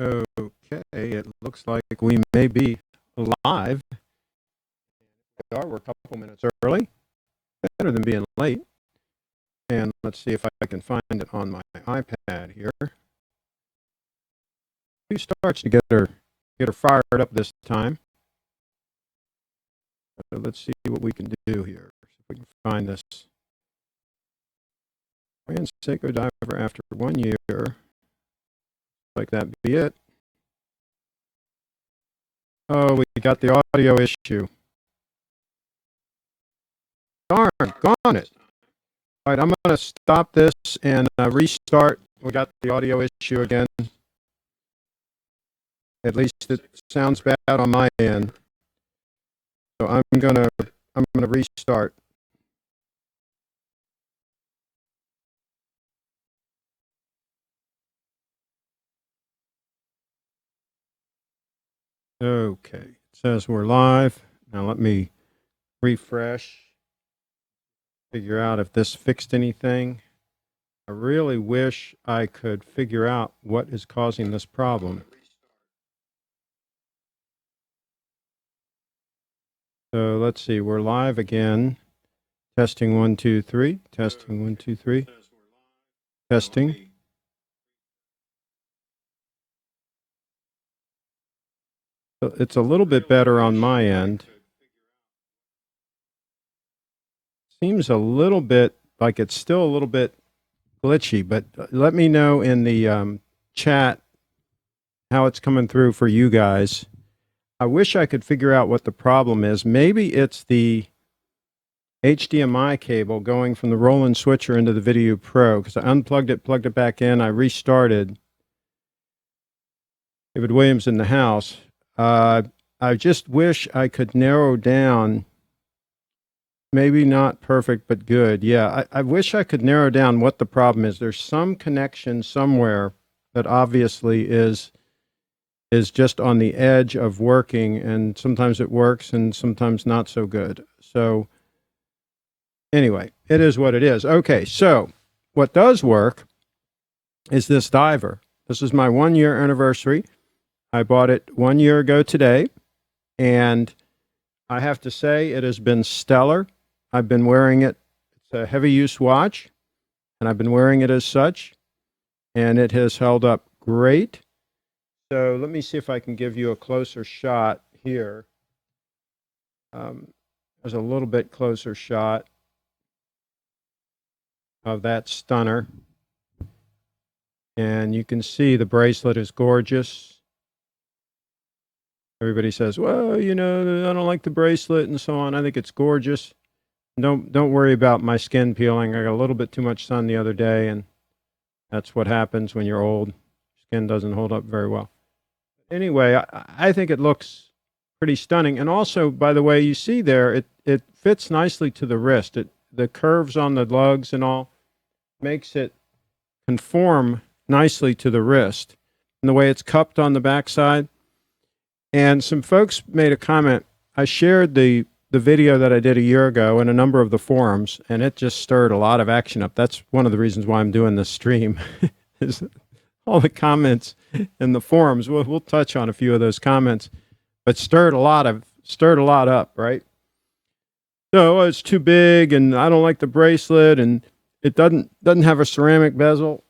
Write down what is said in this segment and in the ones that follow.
Okay, it looks like we may be live. We're a couple minutes early. Better than being late. And let's see if I can find it on my iPad here. Who starts to get her fired up this time? So let's see what we can do here. See if we can find this. Grand Seiko diver after 1 year. Like that be it. Oh, we got the audio issue. Darn it. All right, I'm going to stop this and restart. We got the audio issue again. At least it sounds bad on my end. So I'm gonna restart. Okay, it says we're live. Now let me refresh. Figure out if this fixed anything. I really wish I could figure out what is causing this problem. So let's see, we're live again. Testing 1, 2, 3. Testing 1, 2, 3. Testing. It's a little bit better on my end. Seems a little bit like it's still a little bit glitchy, but let me know in the chat how it's coming through for you guys. I wish I could figure out what the problem is. Maybe it's the HDMI cable going from the Roland switcher into the Video Pro, because I unplugged it, plugged it back in, I restarted. David Williams in the house. I just wish I could narrow down, maybe not perfect, but good. Yeah, I wish I could narrow down what the problem is. There's some connection somewhere that obviously is just on the edge of working, and sometimes it works and sometimes not so good. So anyway, it is what it is. Okay, so what does work is this diver. This is my 1 year anniversary. I bought it 1 year ago today, and I have to say it has been stellar. I've been wearing it. It's a heavy use watch, and I've been wearing it as such, and it has held up great. So let me see if I can give you a closer shot here. There's a little bit closer shot of that stunner. And you can see the bracelet is gorgeous. Everybody says, well, you know, I don't like the bracelet and so on. I think it's gorgeous. Don't worry about my skin peeling. I got a little bit too much sun the other day, and that's what happens when you're old. Skin doesn't hold up very well. Anyway, I think it looks pretty stunning. And also, by the way, you see there, it fits nicely to the wrist. The curves on the lugs and all makes it conform nicely to the wrist. And the way it's cupped on the backside. And some folks made a comment. I shared the video that I did a year ago in a number of the forums, and it just stirred a lot of action up. That's one of the reasons why I'm doing this stream, is all the comments in the forums. We'll touch on a few of those comments, but stirred a lot up, right? So it's too big, and I don't like the bracelet, and it doesn't have a ceramic bezel.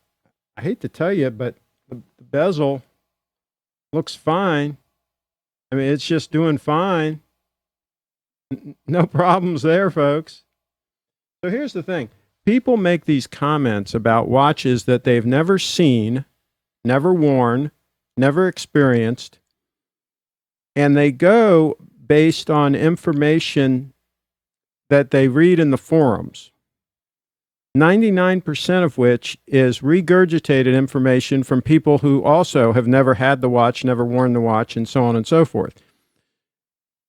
I hate to tell you, but the bezel looks fine. I mean, it's just doing fine. No problems there, folks. So here's the thing. People make these comments about watches that they've never seen, never worn, never experienced, and they go based on information that they read in the forums, 99% of which is regurgitated information from people who also have never had the watch, never worn the watch, and so on and so forth.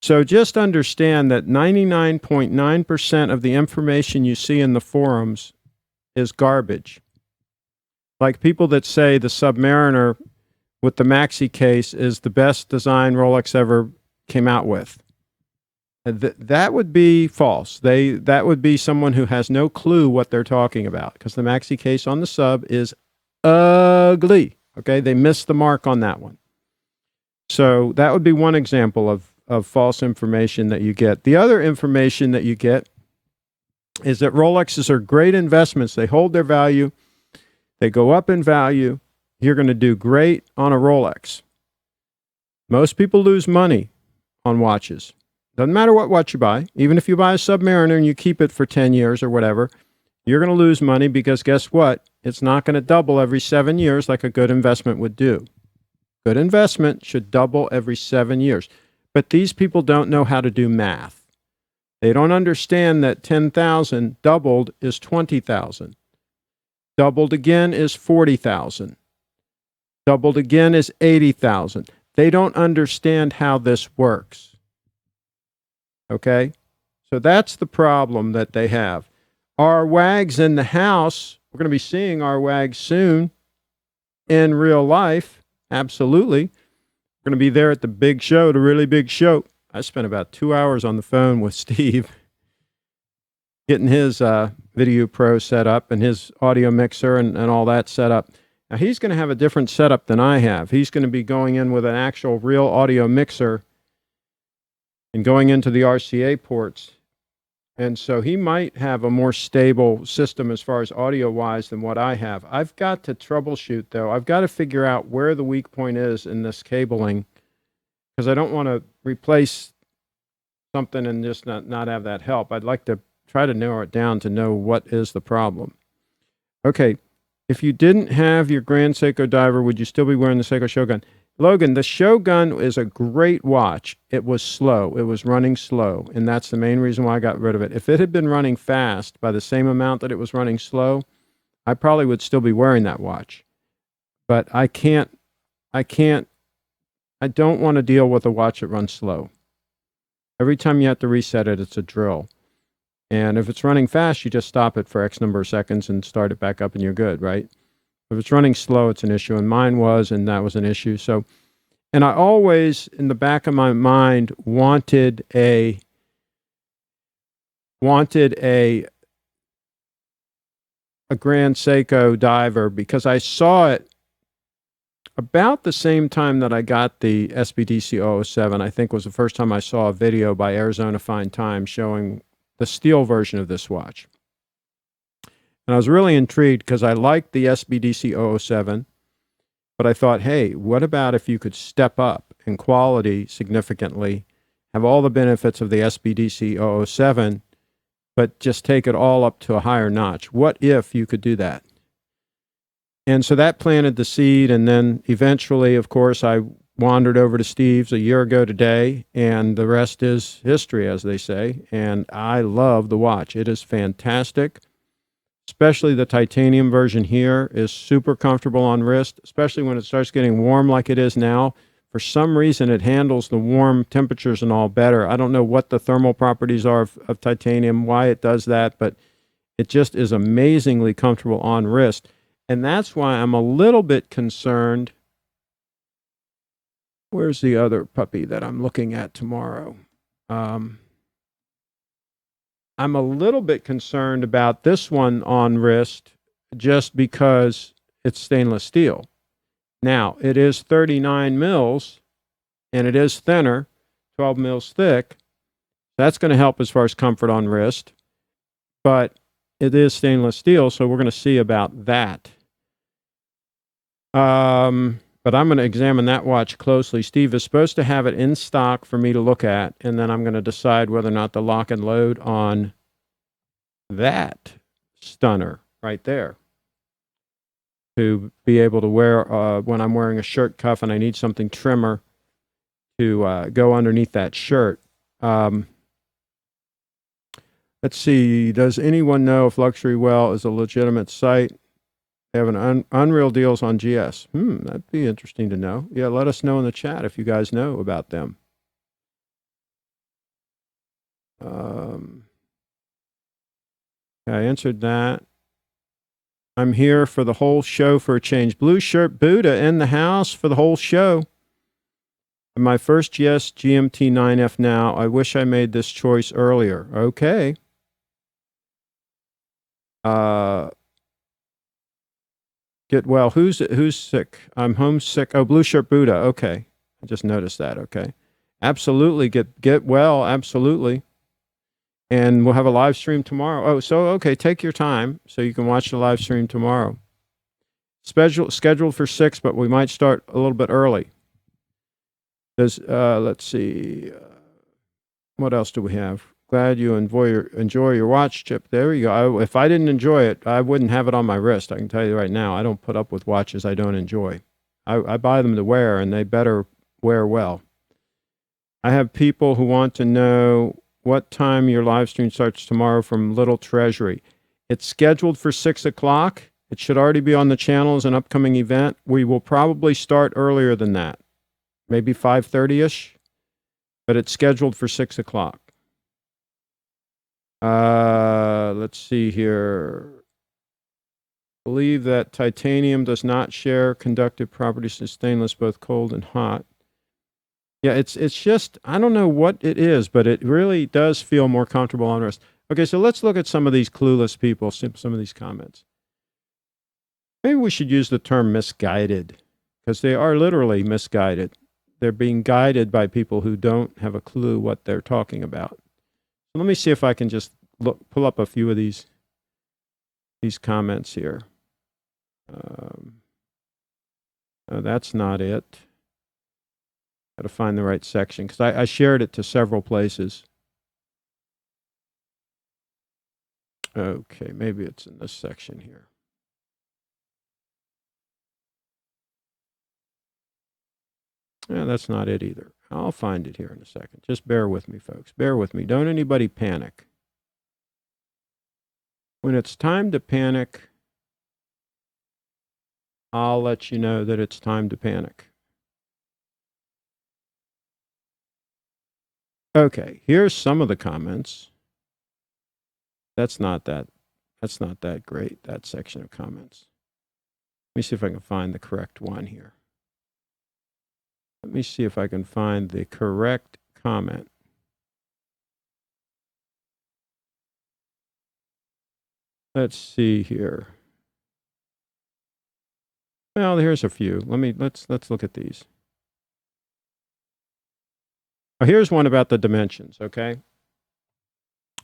So just understand that 99.9% of the information you see in the forums is garbage. Like people that say the Submariner with the maxi case is the best design Rolex ever came out with. That would be false. That would be someone who has no clue what they're talking about, because the maxi case on the Sub is ugly. Okay, they missed the mark on that one. So that would be one example of false information that you get. The other information that you get is that Rolexes are great investments. They hold their value. They go up in value. You're going to do great on a Rolex. Most people lose money on watches. Doesn't matter what watch you buy. Even if you buy a Submariner and you keep it for 10 years or whatever, you're going to lose money because guess what? It's not going to double every 7 years like a good investment would do. Good investment should double every 7 years. But these people don't know how to do math. They don't understand that 10,000 doubled is 20,000. Doubled again is 40,000. Doubled again is 80,000. They don't understand how this works. Okay? So that's the problem that they have. Our wags in the house, we're going to be seeing our wags soon in real life. Absolutely. We're going to be there at the big show, the really big show. I spent about 2 hours on the phone with Steve getting his Video Pro set up and his audio mixer and all that set up. Now, he's going to have a different setup than I have. He's going to be going in with an actual real audio mixer and going into the RCA ports. And so he might have a more stable system as far as audio-wise than what I have. I've got to troubleshoot, though. I've got to figure out where the weak point is in this cabling because I don't want to replace something and just not have that help. I'd like to try to narrow it down to know what is the problem. Okay, if you didn't have your Grand Seiko diver, would you still be wearing the Seiko Shogun? Logan, the Shogun is a great watch. It was slow. It was running slow, and that's the main reason why I got rid of it. If it had been running fast by the same amount that it was running slow, I probably would still be wearing that watch. But I don't want to deal with a watch that runs slow. Every time you have to reset it, it's a drill. And if it's running fast, you just stop it for X number of seconds and start it back up and you're good, right? If it's running slow, it's an issue, and mine was, and that was an issue. So, and I always, in the back of my mind, wanted a Grand Seiko diver because I saw it about the same time that I got the SBDC 007. I think was the first time I saw a video by Arizona Fine Time showing the steel version of this watch. And I was really intrigued because I liked the SBDC 007, but I thought, hey, what about if you could step up in quality significantly, have all the benefits of the SBDC 007, but just take it all up to a higher notch? What if you could do that? And so that planted the seed, and then eventually, of course, I wandered over to Steve's a year ago today, and the rest is history, as they say, and I love the watch. It is fantastic. Especially the titanium version here is super comfortable on wrist, especially when it starts getting warm like it is now. For some reason, it handles the warm temperatures and all better. I don't know what the thermal properties are of titanium, why it does that, but it just is amazingly comfortable on wrist. And that's why I'm a little bit concerned. Where's the other puppy that I'm looking at tomorrow? I'm a little bit concerned about this one on wrist just because it's stainless steel. Now, it is 39 mils, and it is thinner, 12 mils thick. That's going to help as far as comfort on wrist, but it is stainless steel, so we're going to see about that. But I'm going to examine that watch closely. Steve is supposed to have it in stock for me to look at, and then I'm going to decide whether or not to lock and load on that stunner right there to be able to wear when I'm wearing a shirt cuff and I need something trimmer to go underneath that shirt. Let's see. Does anyone know if Luxury Well is a legitimate site? They have an Unreal Deals on GS. That'd be interesting to know. Yeah, let us know in the chat if you guys know about them. I answered that. I'm here for the whole show for a change. Blue shirt Buddha in the house for the whole show. My first GS GMT 9F now. I wish I made this choice earlier. Okay. Get well. Who's sick? I'm homesick. Oh, Blue Shirt Buddha. Okay. I just noticed that. Okay. Absolutely. Get well. Absolutely. And we'll have a live stream tomorrow. Oh, so, okay. Take your time so you can watch the live stream tomorrow. Scheduled for 6, but we might start a little bit early. Let's see. What else do we have? Glad you enjoy your watch, Chip. There you go. If I didn't enjoy it, I wouldn't have it on my wrist. I can tell you right now, I don't put up with watches I don't enjoy. I buy them to wear, and they better wear well. I have people who want to know what time your live stream starts tomorrow from Little Treasury. It's scheduled for 6 o'clock. It should already be on the channel as an upcoming event. We will probably start earlier than that, maybe 5:30-ish, but it's scheduled for 6 o'clock. Let's see here. Believe that titanium does not share conductive properties to stainless, both cold and hot. Yeah, it's just, I don't know what it is, but it really does feel more comfortable on wrist. Okay, so let's look at some of these clueless people, some of these comments. Maybe we should use the term misguided, because they are literally misguided. They're being guided by people who don't have a clue what they're talking about. So let me see if I can just pull up a few of these comments here. No, that's not it. Got to find the right section, because I shared it to several places. Okay, maybe it's in this section here. Yeah, that's not it either. I'll find it here in a second. Just bear with me, folks. Bear with me. Don't anybody panic. When it's time to panic, I'll let you know that it's time to panic. Okay, here's some of the comments. That's not that great, that section of comments. Let me see if I can find the correct one here. Let me see if I can find the correct comment. Let's see here. Well, here's a few. Let's look at these. Oh, here's one about the dimensions, okay?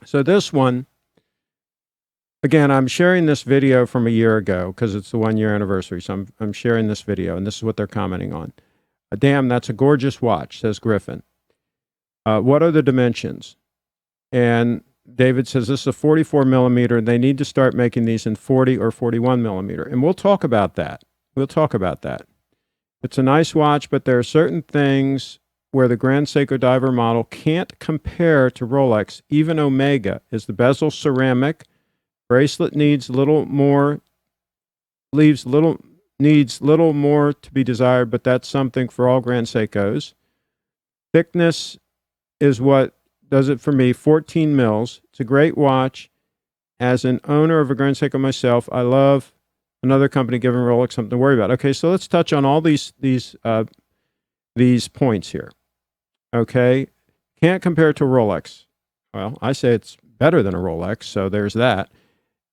So this one, again, I'm sharing this video from a year ago because it's the 1-year anniversary. So I'm sharing this video, and this is what they're commenting on. Damn, that's a gorgeous watch, says Griffin. What are the dimensions? And David says this is a 44 millimeter. They need to start making these in 40 or 41 millimeter. And we'll talk about that. It's a nice watch, but there are certain things where the Grand Seiko diver model can't compare to Rolex. Even Omega. Is the bezel ceramic? Bracelet needs little more to be desired, but that's something for all Grand Seikos. Thickness is what does it for me, 14 mils. It's a great watch. As an owner of a Grand Seiko myself, I love another company giving Rolex something to worry about. Okay, so let's touch on all these points here. Okay, can't compare it to a Rolex. Well, I say it's better than a Rolex, so there's that.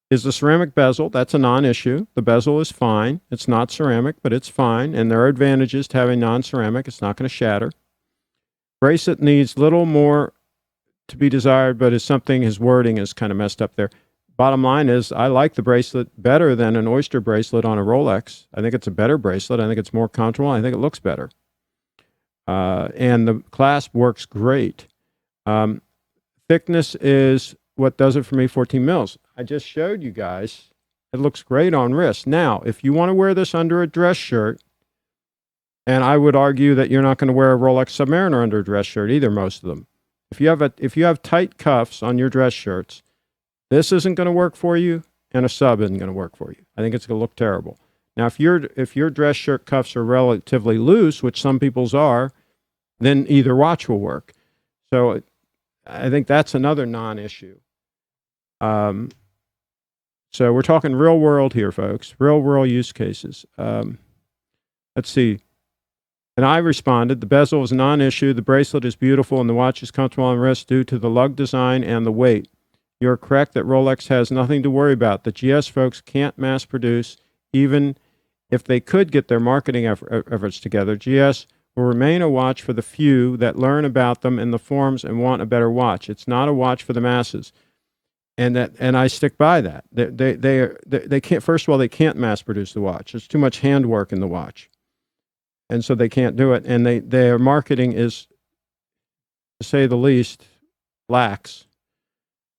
Is the ceramic bezel? That's a non-issue. The bezel is fine. It's not ceramic, but it's fine, and there are advantages to having non-ceramic. It's not going to shatter. Bracelet needs little more to be desired, but his wording is kind of messed up there. Bottom line is, I like the bracelet better than an Oyster bracelet on a Rolex. I think it's a better bracelet. I think it's more comfortable. I think it looks better. And the clasp works great. Thickness is what does it for me, 14 mils. I just showed you guys. It looks great on wrist. Now, if you want to wear this under a dress shirt, and I would argue that you're not going to wear a Rolex Submariner under a dress shirt either, most of them. If you have tight cuffs on your dress shirts, this isn't going to work for you, and a sub isn't going to work for you. I think it's going to look terrible. Now, if your dress shirt cuffs are relatively loose, which some people's are, then either watch will work. So I think that's another non-issue. So we're talking real world here, folks. Real world use cases. Let's see. And I responded, the bezel is a non-issue. The bracelet is beautiful, and the watch is comfortable on wrist due to the lug design and the weight. You're correct that Rolex has nothing to worry about. The GS folks can't mass produce, even if they could get their marketing efforts together, GS will remain a watch for the few that learn about them in the forums and want a better watch. It's not a watch for the masses. And I stick by that. They can't. First of all, they can't mass produce the watch. There's too much handwork in the watch, and so they can't do it. And their marketing is, to say the least, lax.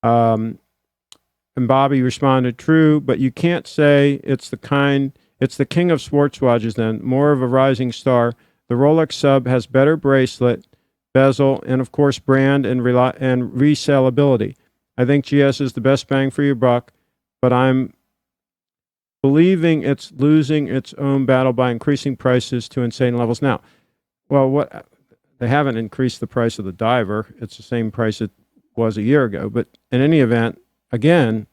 And Bobby responded, "True, but you can't say it's the king of sports watches. Then more of a rising star. The Rolex Sub has better bracelet, bezel, and of course brand and resellability. I think GS is the best bang for your buck, but I'm believing it's losing its own battle by increasing prices to insane levels now." Well, they haven't increased the price of the diver. It's the same price it was a year ago. But in any event, again,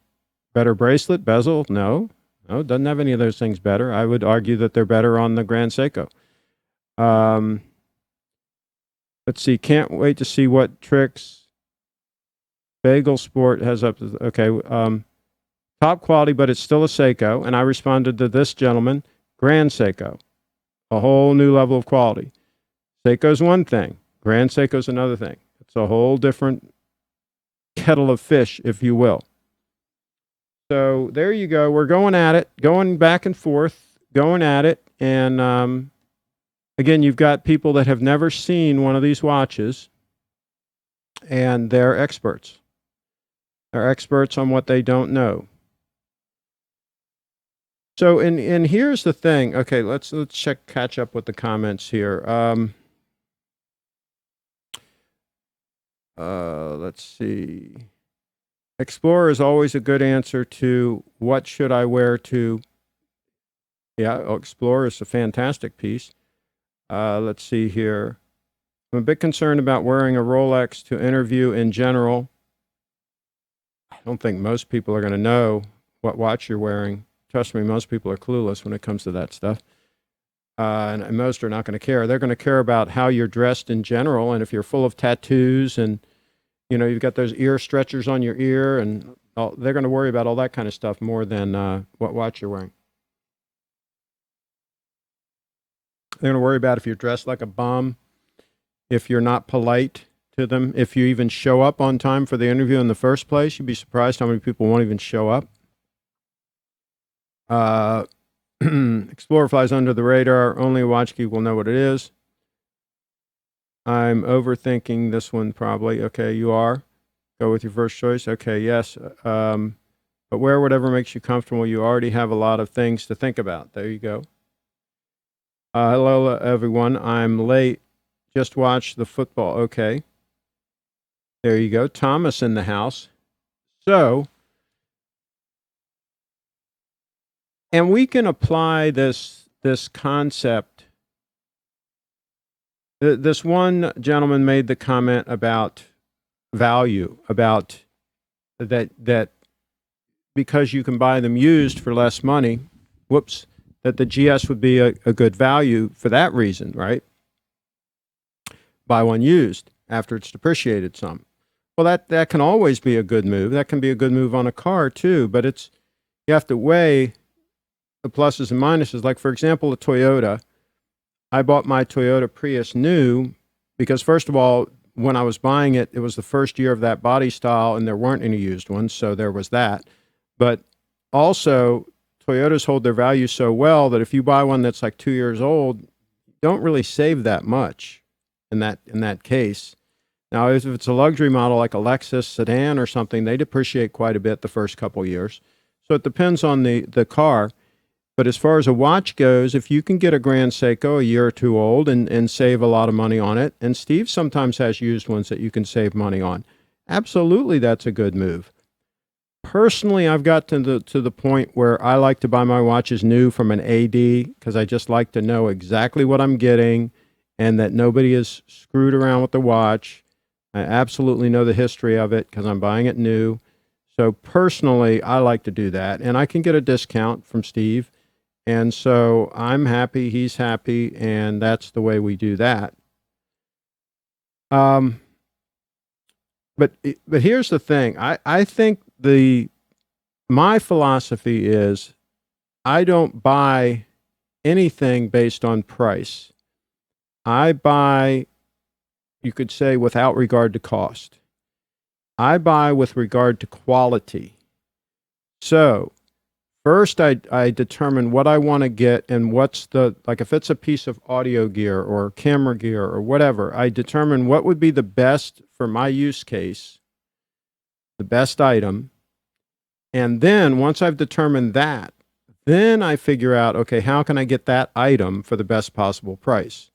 better bracelet, bezel? No, it doesn't have any of those things better. I would argue that they're better on the Grand Seiko. Let's see. Can't wait to see what tricks Bagel Sport has up. Okay. Top quality, but it's still a Seiko. And I responded to this gentleman, Grand Seiko, a whole new level of quality. Seiko's one thing. Grand Seiko's another thing. It's a whole different kettle of fish, if you will. So there you go. We're going at it, going back and forth, going at it. And again, you've got people that have never seen one of these watches, and they're experts. They're experts on what they don't know. So, and here's the thing. Okay, let's catch up with the comments here. Let's see. Explorer is always a good answer to what should I wear to. Yeah, Explorer is a fantastic piece. Let's see here. I'm a bit concerned about wearing a Rolex to interview in general. I don't think most people are going to know what watch you're wearing. Trust me, most people are clueless when it comes to that stuff. And most are not going to care. They're going to care about how you're dressed in general, and if you're full of tattoos and, you know, you've got those ear stretchers on your ear, and they're going to worry about all that kind of stuff more than what watch you're wearing. They're going to worry about if you're dressed like a bum, if you're not polite to them, if you even show up on time for the interview in the first place. You'd be surprised how many people won't even show up. Explorer flies under the radar. Only a watch geek will know what it is. I'm overthinking this one probably. Okay, you are. Go with your first choice. Okay, yes. But wear whatever makes you comfortable. You already have a lot of things to think about. There you go. Hello, everyone. I'm late. Just watched the football. Okay. There you go. Thomas in the house. So, and we can apply this concept. This one gentleman made the comment about value, about that because you can buy them used for less money, that the GS would be a good value for that reason, right? Buy one used after it's depreciated some. Well, that can always be a good move. That can be a good move on a car too, but you have to weigh the pluses and minuses. Like, for example, a Toyota. I bought my Toyota Prius new because, first of all, when I was buying it, it was the first year of that body style and there weren't any used ones, so there was that. But also, Toyotas hold their value so well that if you buy one that's like 2 years old, you don't really save that much in that case. Now, if it's a luxury model like a Lexus sedan or something, they depreciate quite a bit the first couple years. So it depends on the car. But as far as a watch goes, if you can get a Grand Seiko a year or two old and save a lot of money on it, and Steve sometimes has used ones that you can save money on, absolutely that's a good move. Personally, I've got to the point where I like to buy my watches new from an AD because I just like to know exactly what I'm getting and that nobody is screwed around with the watch. I absolutely know the history of it because I'm buying it new. So personally, I like to do that, and I can get a discount from Steve. And so I'm happy, he's happy, and that's the way we do that. But here's the thing. I think my philosophy is I don't buy anything based on price. I buy, you could say, without regard to cost. I buy with regard to quality. So first I determine what I want to get and what's the, like if it's a piece of audio gear or camera gear or whatever, I determine what would be the best for my use case, the best item. And then once I've determined that, then I figure out, okay, how can I get that item for the best possible price?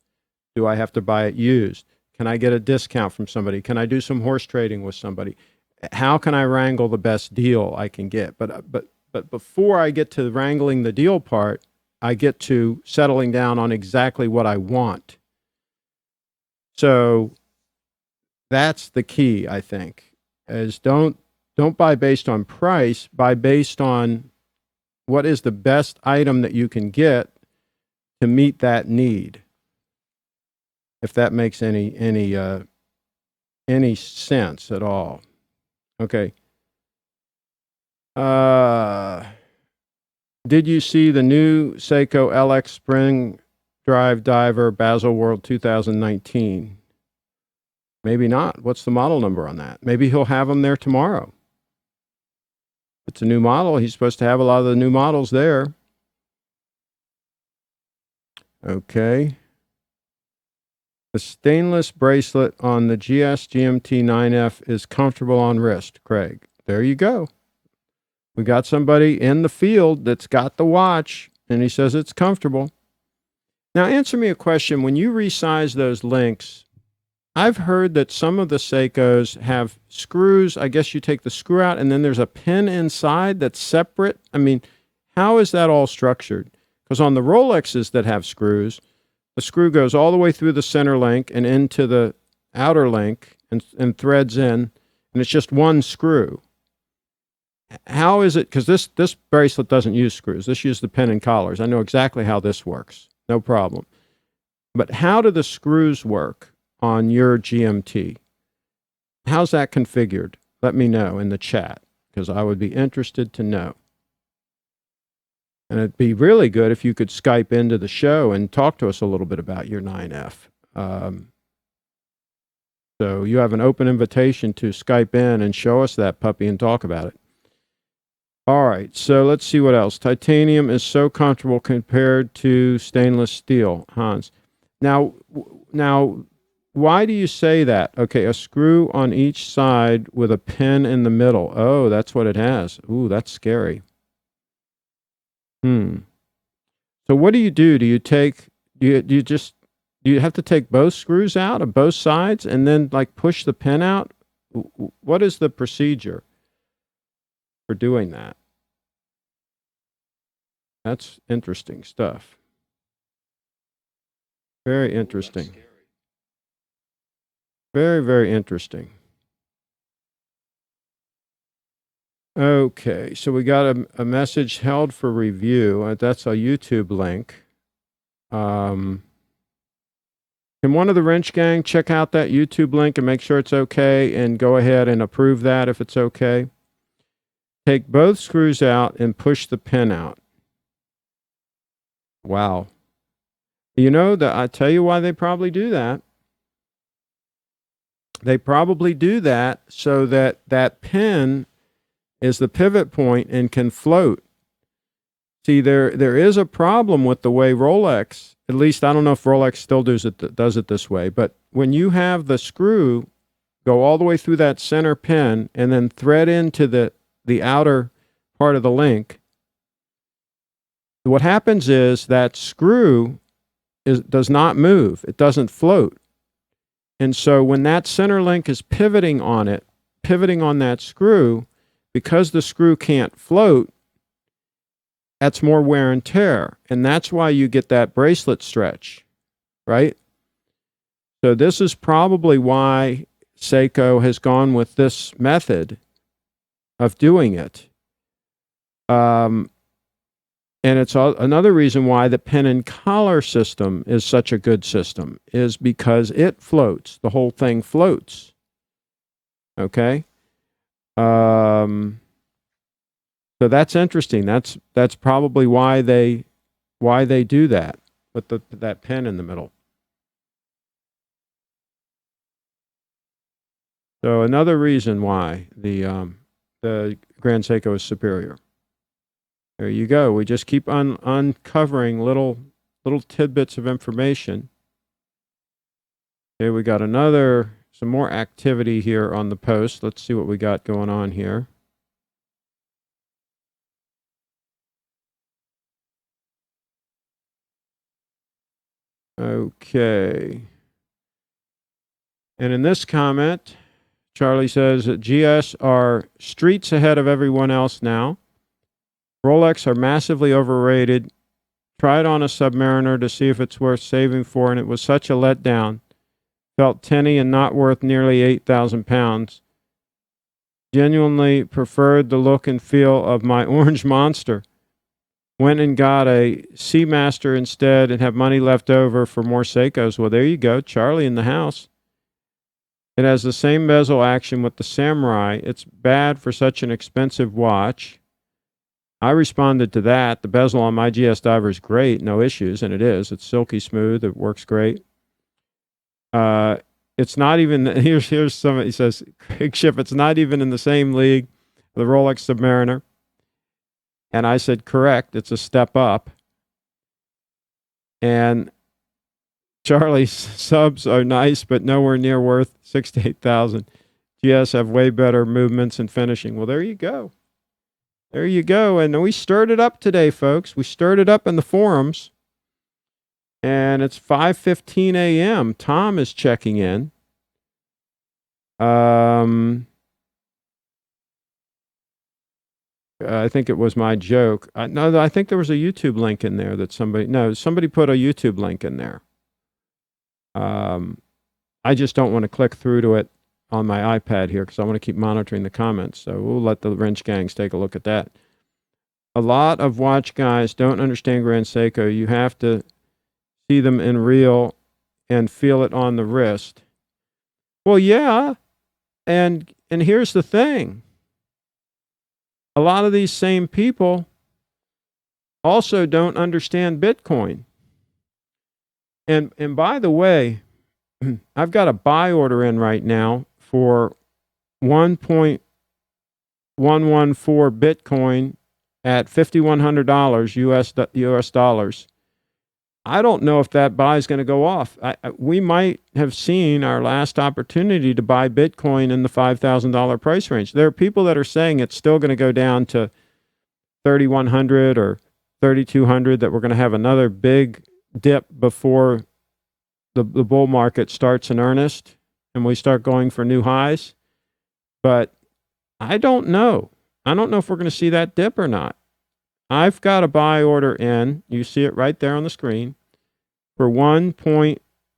Do I have to buy it used? Can I get a discount from somebody? Can I do some horse trading with somebody? How can I wrangle the best deal I can get? But before I get to wrangling the deal part, I get to settling down on exactly what I want. So that's the key, I think, is don't buy based on price, buy based on what is the best item that you can get to meet that need. If that makes any sense at all. Okay. Did you see the new Seiko LX Spring Drive Diver Baselworld 2019? Maybe not. What's the model number on that? Maybe he'll have them there tomorrow. It's a new model. He's supposed to have a lot of the new models there. Okay. The stainless bracelet on the GS GMT 9F is comfortable on wrist, Craig. There you go. We got somebody in the field that's got the watch, and he says it's comfortable. Now, answer me a question. When you resize those links, I've heard that some of the Seikos have screws. I guess you take the screw out, and then there's a pin inside that's separate. I mean, how is that all structured? Because on the Rolexes that have screws, the screw goes all the way through the center link and into the outer link and threads in, and it's just one screw. How is it? Because this bracelet doesn't use screws. This uses the pin and collars. I know exactly how this works. No problem. But how do the screws work on your GMT? How's that configured? Let me know in the chat, because I would be interested to know. And it'd be really good if you could Skype into the show and talk to us a little bit about your 9F. So you have an open invitation to Skype in and show us that puppy and talk about it. All right, so let's see what else. Titanium is so comfortable compared to stainless steel, Hans. Now, why do you say that? Okay, a screw on each side with a pin in the middle. Oh, that's what it has. Ooh, that's scary. So what do? Do you have to take both screws out of both sides and then like push the pin out? What is the procedure for doing that? That's interesting stuff. Very interesting. Very, very interesting. Okay, so we got a message held for review. That's a YouTube link. Can one of the Wrench Gang check out that YouTube link and make sure it's okay and go ahead and approve that if it's okay? Take both screws out and push the pin out. Wow. You know, I tell you why they probably do that. They probably do that so that that pin is the pivot point and can float. See, there is a problem with the way Rolex, at least I don't know if Rolex still does it this way, but when you have the screw go all the way through that center pin and then thread into the outer part of the link, what happens is that screw does not move. It doesn't float. And so when that center link is pivoting on that screw, because the screw can't float, that's more wear and tear. And that's why you get that bracelet stretch, right? So this is probably why Seiko has gone with this method of doing it. And it's another reason why the pin and collar system is such a good system, is because it floats. The whole thing floats. Okay? So that's interesting. That's probably why they why they do that with that pen in the middle. So another reason why the Grand Seiko is superior. There you go. We just keep uncovering little tidbits of information. Okay, we got some more activity here on the post. Let's see what we got going on here. Okay. And in this comment, Charlie says that GS are streets ahead of everyone else now. Rolex are massively overrated. Tried on a Submariner to see if it's worth saving for, and it was such a letdown. Felt tinny and not worth nearly 8,000 pounds. Genuinely preferred the look and feel of my Orange Monster. Went and got a Seamaster instead and have money left over for more Seikos. Well, there you go. Charlie in the house. It has the same bezel action with the Samurai. It's bad for such an expensive watch. I responded to that. The bezel on my GS Diver is great. No issues. And it is. It's silky smooth. It works great. It's not even, here's some, he says, CraigShip, it's not even in the same league, the Rolex Submariner. And I said, correct, it's a step up. And Charlie's subs are nice, but nowhere near worth 6,000 to 8,000. GS have way better movements and finishing. Well, there you go. There you go. And we stirred it up today, folks. We stirred it up in the forums. And it's 5:15 a.m. Tom is checking in. I think it was my joke. No, I think there was a YouTube link in there that somebody put a YouTube link in there. I just don't want to click through to it on my iPad here because I want to keep monitoring the comments. So we'll let the wrench gangs take a look at that. A lot of watch guys don't understand Grand Seiko. You have to see them in real and feel it on the wrist. Well, yeah. And here's the thing. A lot of these same people also don't understand Bitcoin. And by the way, I've got a buy order in right now for 1.114 Bitcoin at $5,100 US dollars. I don't know if that buy is going to go off. We might have seen our last opportunity to buy Bitcoin in the $5,000 price range. There are people that are saying it's still going to go down to 3,100 or 3,200, that we're going to have another big dip before the bull market starts in earnest and we start going for new highs. But I don't know. I don't know if we're going to see that dip or not. I've got a buy order in. You see it right there on the screen for 1.1146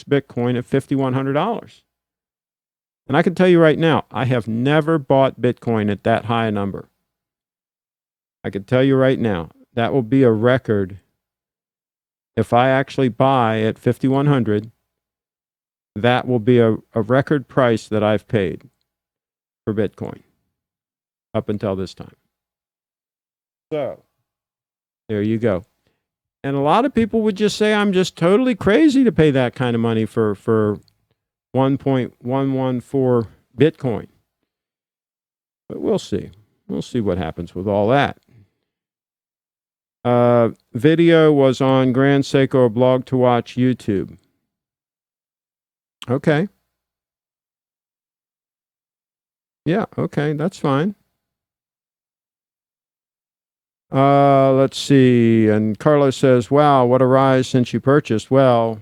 Bitcoin at $5,100. And I can tell you right now, I have never bought Bitcoin at that high a number. I can tell you right now, that will be a record. If I actually buy at 5,100, that will be a record price that I've paid for Bitcoin up until this time. So, there you go. And a lot of people would just say, I'm just totally crazy to pay that kind of money for 1.114 Bitcoin. But we'll see. We'll see what happens with all that. Video was on Grand Seiko Blog to Watch YouTube. Okay. Yeah, okay, that's fine. Let's see. And Carlos says, wow, what a rise since you purchased. Well,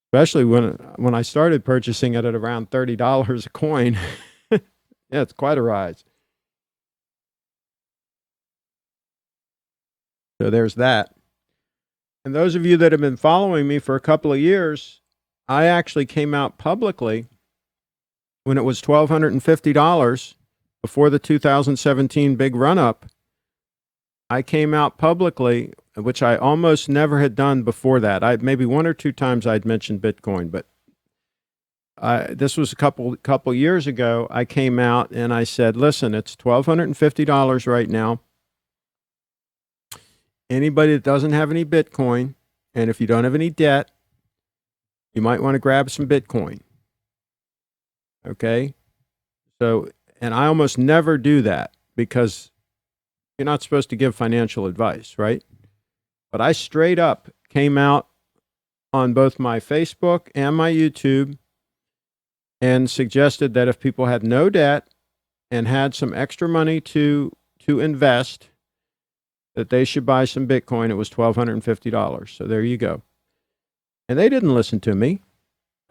especially when I started purchasing it at around $30 a coin. Yeah, it's quite a rise. So there's that. And those of you that have been following me for a couple of years, I actually came out publicly when it was $1,250 before the 2017 big run-up. I came out publicly, which I almost never had done before that. Maybe one or two times I'd mentioned Bitcoin, but this was a couple years ago. I came out and I said, listen, it's $1,250 right now. anybody that doesn't have any Bitcoin, and if you don't have any debt, you might want to grab some Bitcoin. Okay? So, and I almost never do that because you're not supposed to give financial advice, right? But I straight up came out on both my Facebook and my YouTube and suggested that if people had no debt and had some extra money to invest, that they should buy some Bitcoin. It was $1,250. So there you go. And they didn't listen to me.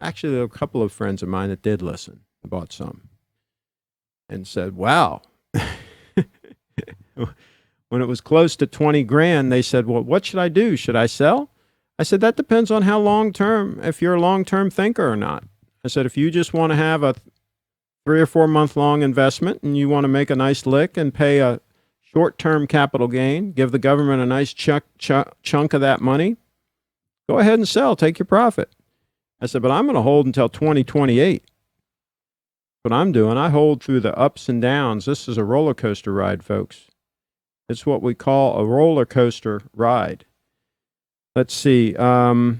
Actually, there were a couple of friends of mine that did listen, bought some, and said, wow. When it was close to 20 grand, they said, well, what should I do? Should I sell? I said, that depends on how long-term, if you're a long-term thinker or not. I said, if you just want to have a 3 or 4 month long investment and you want to make a nice lick and pay a short-term capital gain, give the government a nice chunk of that money, go ahead and sell, take your profit. I said, but I'm going to hold until 2028. What I'm doing, I hold through the ups and downs. This is a roller coaster ride, folks. It's what we call a roller coaster ride. Let's see. All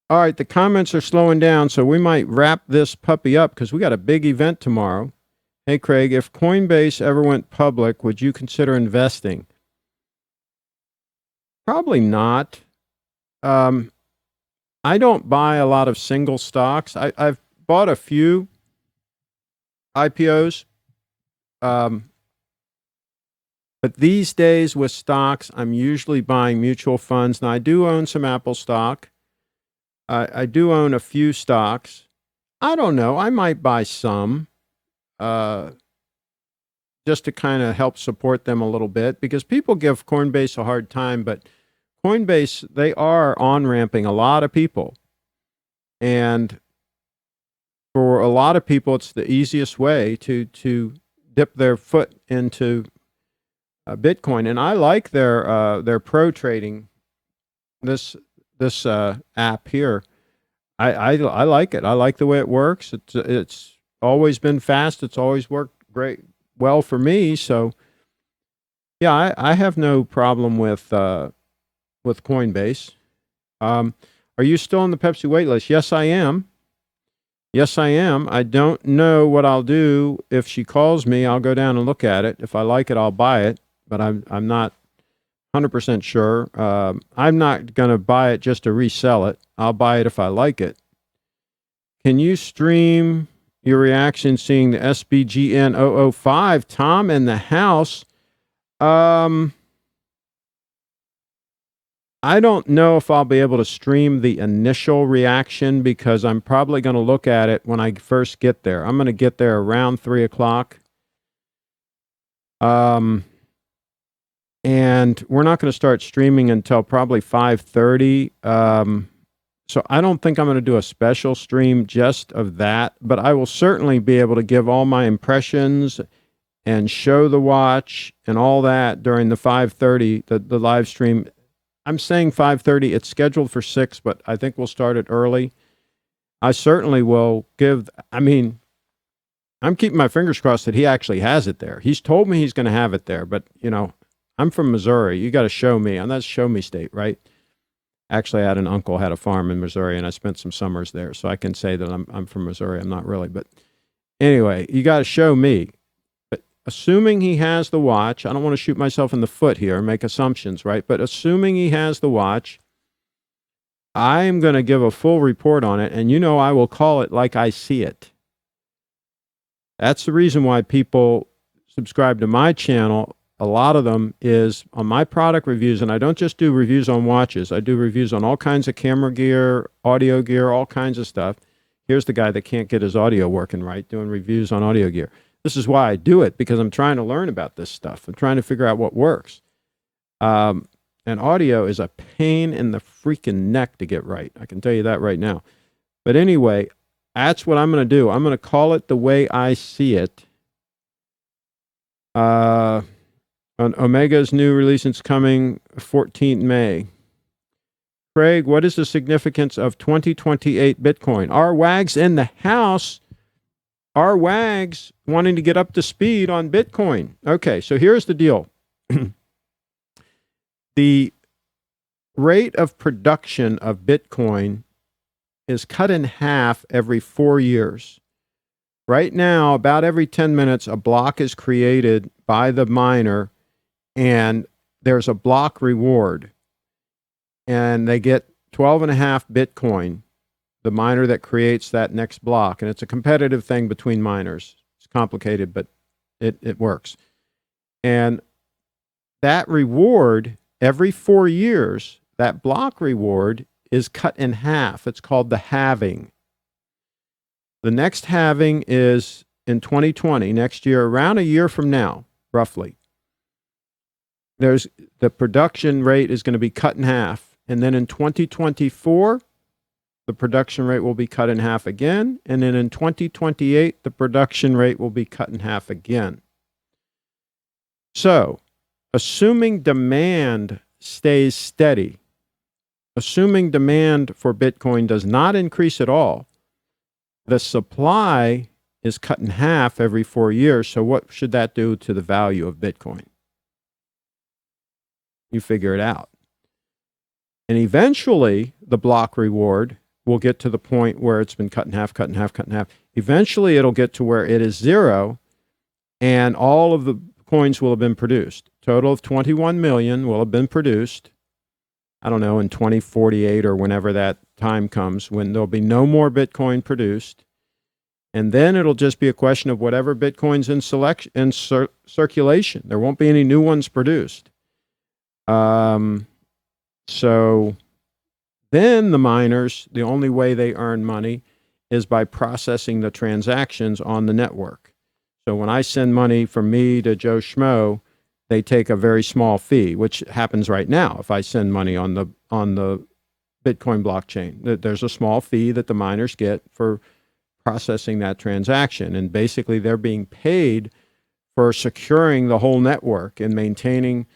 right, the comments are slowing down, so we might wrap this puppy up because we got a big event tomorrow. Hey, Craig, if Coinbase ever went public, would you consider investing? Probably not. I don't buy a lot of single stocks. I've bought a few IPOs. But these days with stocks, I'm usually buying mutual funds. Now, I do own some Apple stock. I do own a few stocks. I don't know. I might buy some just to kind of help support them a little bit because people give Coinbase a hard time, but Coinbase, they are on-ramping a lot of people. And for a lot of people, it's the easiest way to dip their foot into Bitcoin. And I like their pro trading, this app here. I like it. I like the way it works. It's always been fast. It's always worked well for me. So yeah, I have no problem with Coinbase. Are you still on the Pepsi wait list? Yes, I am. Yes, I am. I don't know what I'll do. If she calls me, I'll go down and look at it. If I like it, I'll buy it. But I'm not 100% sure. I'm not going to buy it just to resell it. I'll buy it if I like it. Can you stream your reaction seeing the SBGN 005? Tom in the house. I don't know if I'll be able to stream the initial reaction because I'm probably going to look at it when I first get there. I'm going to get there around 3 o'clock. And we're not going to start streaming until probably 5:30. So I don't think I'm going to do a special stream just of that, but I will certainly be able to give all my impressions and show the watch and all that during the 5:30, the live stream. I'm saying 5:30. It's scheduled for 6, but I think we'll start it early. I certainly will I'm keeping my fingers crossed that he actually has it there. He's told me he's going to have it there, but, I'm from Missouri. You got to show me. And that's show me state, right? Actually, I had an uncle had a farm in Missouri, and I spent some summers there, so I can say that I'm from Missouri. I'm not really, but anyway, you got to show me. But assuming he has the watch, I don't want to shoot myself in the foot here and make assumptions, right? But assuming he has the watch, I'm going to give a full report on it, and I will call it like I see it. That's the reason why people subscribe to my channel. A lot of them is on my product reviews, and I don't just do reviews on watches. I do reviews on all kinds of camera gear, audio gear, all kinds of stuff. Here's the guy that can't get his audio working right, doing reviews on audio gear. This is why I do it, because I'm trying to learn about this stuff. I'm trying to figure out what works. And audio is a pain in the freaking neck to get right. I can tell you that right now. But anyway, that's what I'm going to do. I'm going to call it the way I see it. On Omega's new release, it's coming 14th May. Craig, what is the significance of 2028 Bitcoin? Our wags in the house, our wags wanting to get up to speed on Bitcoin. Okay, so here's the deal. The rate of production of Bitcoin is cut in half every 4 years. Right now, about every 10 minutes, a block is created by the miner, and there's a block reward. And they get 12.5 Bitcoin, the miner that creates that next block. And it's a competitive thing between miners. It's complicated, but it works. And that reward, every 4 years, that block reward is cut in half. It's called the halving. The next halving is in 2020, next year, around a year from now, roughly. The production rate is going to be cut in half. And then in 2024, the production rate will be cut in half again. And then in 2028, the production rate will be cut in half again. So, assuming demand stays steady, assuming demand for Bitcoin does not increase at all, the supply is cut in half every 4 years. So what should that do to the value of Bitcoin? You figure it out. And eventually, the block reward will get to the point where it's been cut in half, cut in half, cut in half. Eventually, it'll get to where it is zero, and all of the coins will have been produced. Total of 21 million will have been produced, I don't know, in 2048 or whenever that time comes, when there'll be no more Bitcoin produced. And then it'll just be a question of whatever Bitcoin's in circulation. There won't be any new ones produced. So then the miners, the only way they earn money is by processing the transactions on the network. So when I send money from me to Joe Schmo, they take a very small fee, which happens right now. If I send money on the Bitcoin blockchain, there's a small fee that the miners get for processing that transaction. And basically they're being paid for securing the whole network and maintaining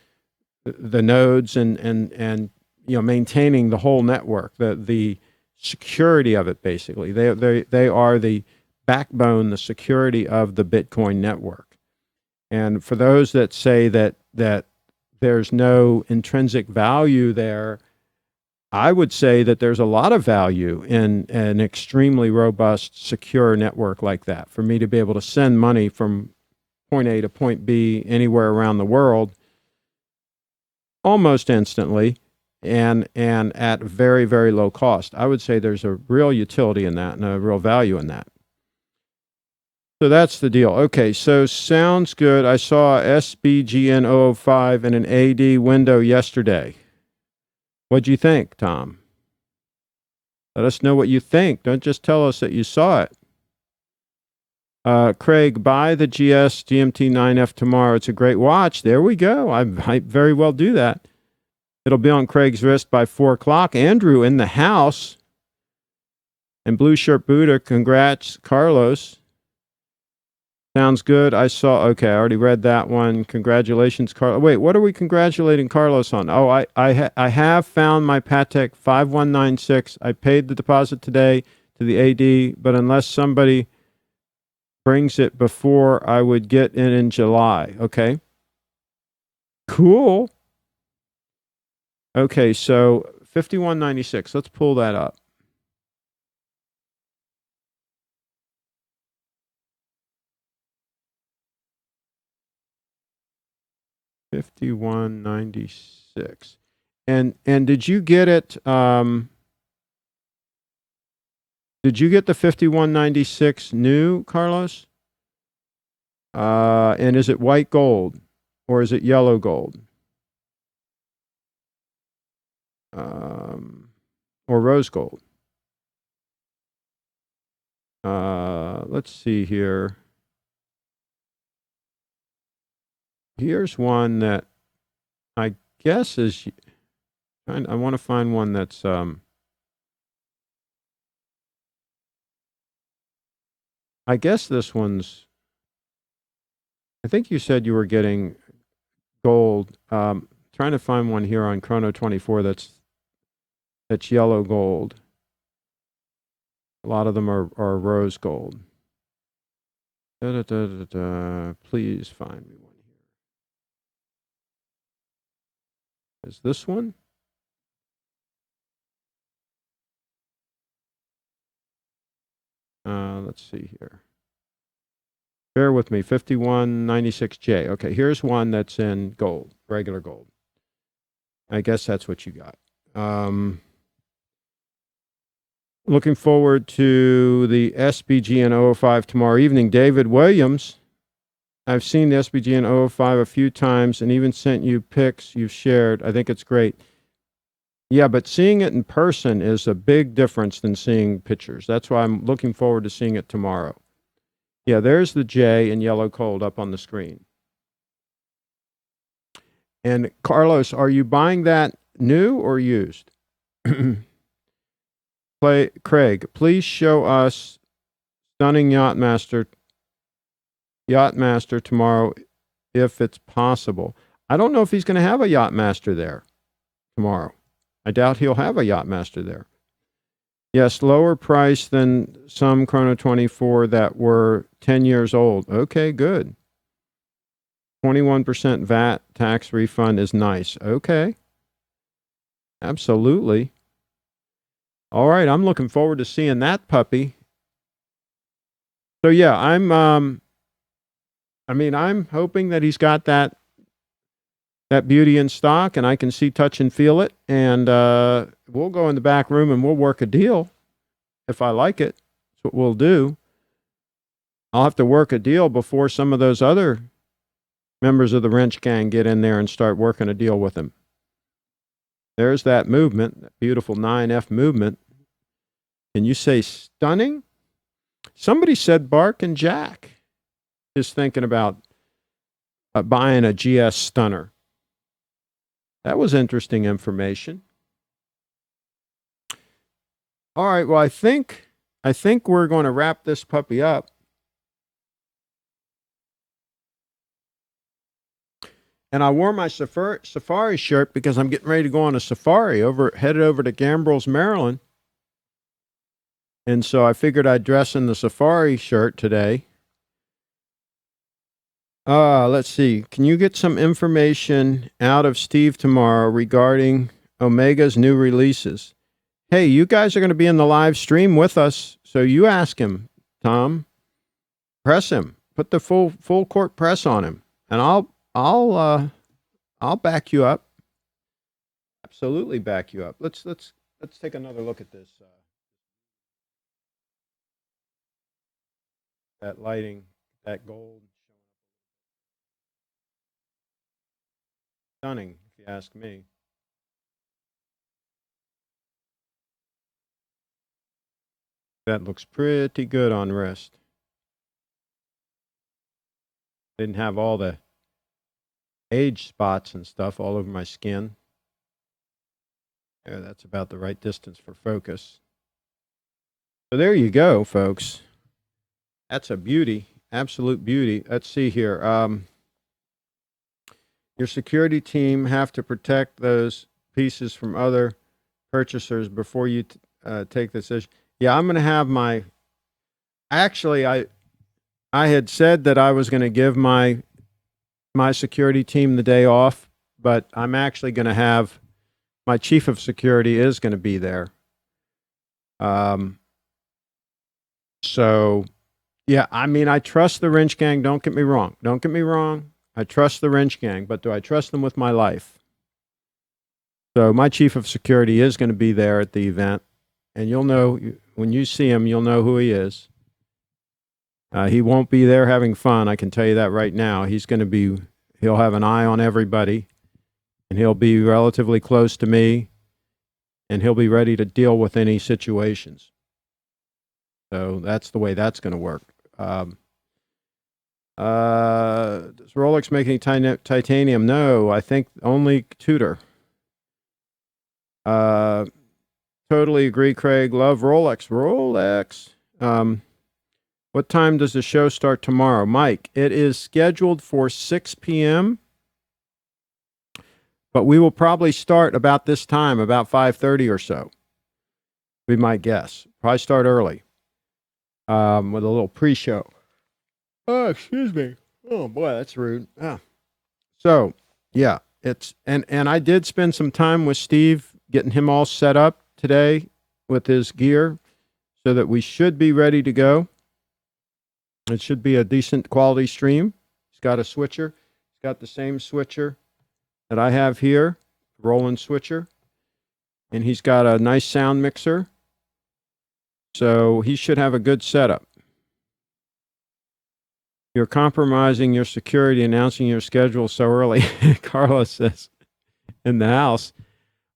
the nodes and maintaining the whole network, the security of it. Basically, they are the backbone, the security of the Bitcoin network. And for those that say that there's no intrinsic value there, I would say that there's a lot of value in an extremely robust, secure network like that. For me to be able to send money from point A to point B anywhere around the world almost instantly and at very, very low cost. I would say there's a real utility in that and a real value in that. So that's the deal. Okay, so sounds good. I saw SBGN 005 in an AD window yesterday. What'd you think, Tom? Let us know what you think. Don't just tell us that you saw it. Craig, buy the GS GMT 9F tomorrow. It's a great watch. There we go. I might very well do that. It'll be on Craig's wrist by 4 o'clock. Andrew in the house. And Blue Shirt Buddha, congrats. Carlos. Sounds good. I already read that one. Congratulations, Carlos. Wait, what are we congratulating Carlos on? Oh, I have found my Patek 5196. I paid the deposit today to the AD, but unless somebody brings it before, I would get in July. Okay. Cool. Okay, so 5196. Let's pull that up. $51.96. And did you get it? Did you get the 51.96 new, Carlos? And is it white gold or is it yellow gold? Or rose gold? Let's see here. Here's one that I guess is. I want to find one that's. I guess this one's. I think you said you were getting gold. Trying to find one here on Chrono 24 that's yellow gold. A lot of them are rose gold. Please find me one here. is this one. Let's see here. Bear with me, 5196J. Okay, here's one that's in gold, regular gold. I guess that's what you got. Looking forward to the SBG in 005 tomorrow evening. David Williams, I've seen the SBG in 005 a few times and even sent you pics you've shared. I think it's great. Yeah, but seeing it in person is a big difference than seeing pictures. That's why I'm looking forward to seeing it tomorrow. Yeah, there's the J in yellow cold up on the screen. And Carlos, are you buying that new or used? Craig, please show us stunning Yachtmaster tomorrow if it's possible. I don't know if he's going to have a Yachtmaster there tomorrow. I doubt he'll have a Yachtmaster there. Yes, lower price than some Chrono 24 that were 10 years old. Okay, good. 21% VAT tax refund is nice. Okay. Absolutely. All right, I'm looking forward to seeing that puppy. So yeah, I'm hoping that he's got that beauty in stock and I can see, touch, and feel it. And we'll go in the back room and we'll work a deal if I like it. That's what we'll do. I'll have to work a deal before some of those other members of the wrench gang get in there and start working a deal with him. There's that movement, that beautiful 9F movement. Can you say stunning? Somebody said Bark and Jack is thinking about buying a GS Stunner. That was interesting information. All right, well, I think we're going to wrap this puppy up. And I wore my safari shirt because I'm getting ready to go on a safari headed over to Gambrels, Maryland. And so I figured I'd dress in the safari shirt today. Let's see. Can you get some information out of Steve tomorrow regarding Omega's new releases? Hey, you guys are going to be in the live stream with us, so you ask him, Tom. Press him. Put the full court press on him, and I'll back you up. Absolutely back you up. Let's take another look at this. That lighting, that gold. Stunning, if you ask me. That looks pretty good on wrist. Didn't have all the age spots and stuff all over my skin. Yeah, that's about the right distance for focus. So there you go, folks. That's a beauty, absolute beauty. Let's see here. Your security team have to protect those pieces from other purchasers before you take this issue. Yeah, I'm going to have my. Actually, I had said that I was going to give my security team the day off, but I'm actually going to have my chief of security is going to be there. So, yeah, I trust the wrench gang. Don't get me wrong. I trust the wrench gang, but do I trust them with my life? So my chief of security is going to be there at the event, and you'll know when you see him, you'll know who he is. He won't be there having fun. I can tell you that right now. He'll have an eye on everybody, and he'll be relatively close to me, and he'll be ready to deal with any situations. So that's the way that's going to work. Does Rolex make any titanium? No, I think only Tudor. Totally agree, Craig. Love Rolex. What time does the show start tomorrow? Mike, it is scheduled for 6 p.m., but we will probably start about this time, about 5:30 or so. We might guess. Probably start early with a little pre-show. Oh, excuse me. Oh, boy, that's rude. So, yeah. it's and I did spend some time with Steve getting him all set up today with his gear so that we should be ready to go. It should be a decent quality stream. He's got a switcher. He's got the same switcher that I have here, Roland switcher. And he's got a nice sound mixer. So he should have a good setup. You're compromising your security, announcing your schedule so early, Carlos says, in the house.